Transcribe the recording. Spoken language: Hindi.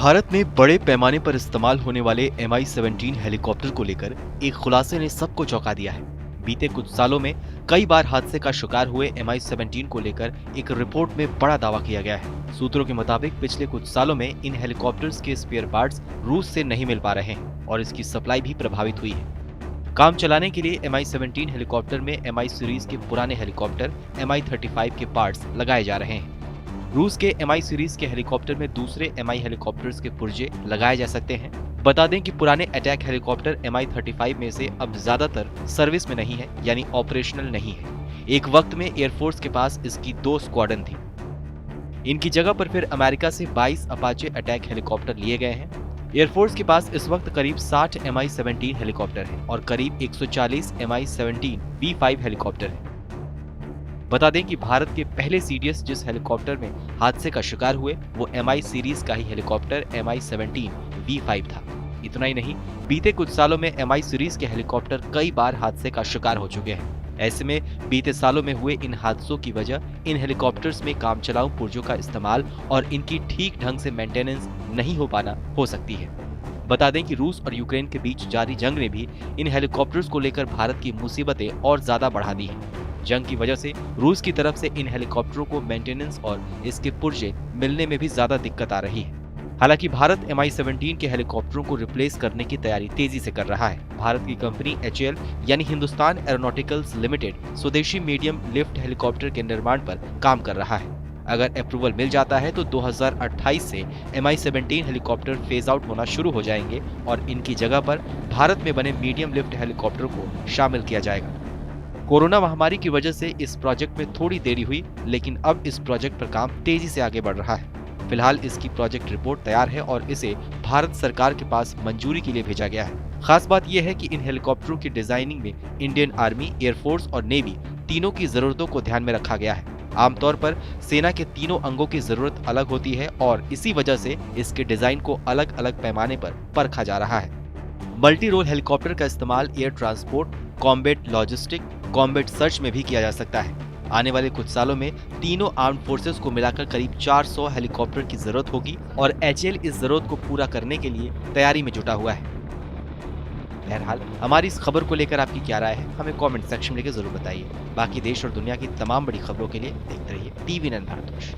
भारत में बड़े पैमाने पर इस्तेमाल होने वाले Mi-17 हेलीकॉप्टर को लेकर एक खुलासे ने सबको चौंका दिया है। बीते कुछ सालों में कई बार हादसे का शिकार हुए Mi-17 को लेकर एक रिपोर्ट में बड़ा दावा किया गया है। सूत्रों के मुताबिक पिछले कुछ सालों में इन हेलीकॉप्टर्स के स्पेयर पार्ट्स रूस से नहीं मिल पा रहे हैं और इसकी सप्लाई भी प्रभावित हुई है। काम चलाने के लिए Mi-17 हेलीकॉप्टर में Mi सीरीज के पुराने हेलीकॉप्टर Mi-35 के पार्ट्स लगाए जा रहे हैं। रूस के Mi सीरीज के हेलीकॉप्टर में दूसरे Mi हेलीकॉप्टर्स के पुर्जे लगाए जा सकते हैं। बता दें कि पुराने अटैक हेलीकॉप्टर Mi-35 में से अब ज्यादातर सर्विस में नहीं है, यानी ऑपरेशनल नहीं है। एक वक्त में एयरफोर्स के पास इसकी 2 स्क्वाड्रन थी। इनकी जगह पर फिर अमेरिका से 22 अपाचे अटैक हेलीकॉप्टर लिए गए हैं। एयरफोर्स के पास इस वक्त करीब 60 Mi-17 हेलीकॉप्टर हैं और करीब 140 Mi-17 V5 हेलीकॉप्टर हैं। बता दें कि भारत के पहले सीडीएस जिस हेलीकॉप्टर में हादसे का शिकार हुए वो Mi सीरीज का ही हेलीकॉप्टर Mi-17 V5 था। इतना ही नहीं, बीते कुछ सालों में Mi सीरीज के हेलीकॉप्टर कई बार हादसे का शिकार हो चुके हैं। ऐसे में बीते सालों में हुए इन हादसों की वजह इन हेलीकॉप्टर्स में कामचलाऊ पुर्जों का इस्तेमाल और इनकी ठीक ढंग से मेंटेनेंस नहीं हो पाना हो सकती है। बता दें कि रूस और यूक्रेन के बीच जारी जंग ने भी इन हेलीकॉप्टर्स को लेकर भारत की मुसीबतें और ज्यादा बढ़ा दी हैं। जंग की वजह से रूस की तरफ से इन हेलीकॉप्टरों को मेंटेनेंस और इसके पुर्जे मिलने में भी ज्यादा दिक्कत आ रही है। हालांकि भारत Mi-17 के हेलीकॉप्टरों को रिप्लेस करने की तैयारी तेजी से कर रहा है। भारत की कंपनी HAL यानी हिंदुस्तान एरोनॉटिकल्स लिमिटेड स्वदेशी मीडियम लिफ्ट हेलीकॉप्टर के निर्माण पर काम कर रहा है। अगर अप्रूवल मिल जाता है तो 2028 से Mi-17 हेलीकॉप्टर फेज आउट होना शुरू हो जाएंगे और इनकी जगह पर भारत में बने मीडियम लिफ्ट हेलीकॉप्टर को शामिल किया जाएगा। कोरोना महामारी की वजह से इस प्रोजेक्ट में थोड़ी देरी हुई, लेकिन अब इस प्रोजेक्ट पर काम तेजी से आगे बढ़ रहा है। फिलहाल इसकी प्रोजेक्ट रिपोर्ट तैयार है और इसे भारत सरकार के पास मंजूरी के लिए भेजा गया है। खास बात यह है कि इन हेलीकॉप्टरों की डिजाइनिंग में इंडियन आर्मी, एयरफोर्स और नेवी तीनों की जरूरतों को ध्यान में रखा गया है। आमतौर पर सेना के तीनों अंगों की जरूरत अलग होती है और इसी वजह से इसके डिजाइन को अलग अलग पैमाने पर परखा जा रहा है। मल्टी रोल हेलीकॉप्टर का इस्तेमाल air transport, combat logistic, combat search में भी किया जा सकता है। आने वाले कुछ सालों में तीनों आर्म्ड फोर्सेस को मिलाकर करीब 400 हेलीकॉप्टर की जरूरत होगी और HAL इस जरूरत को पूरा करने के लिए तैयारी में जुटा हुआ है। बहरहाल हमारी इस खबर को लेकर आपकी क्या राय है, हमें कमेंट सेक्शन में जरूर बताइए। बाकी देश और दुनिया की तमाम बड़ी खबरों के लिए देखते रहिए TV9 भारतवर्ष।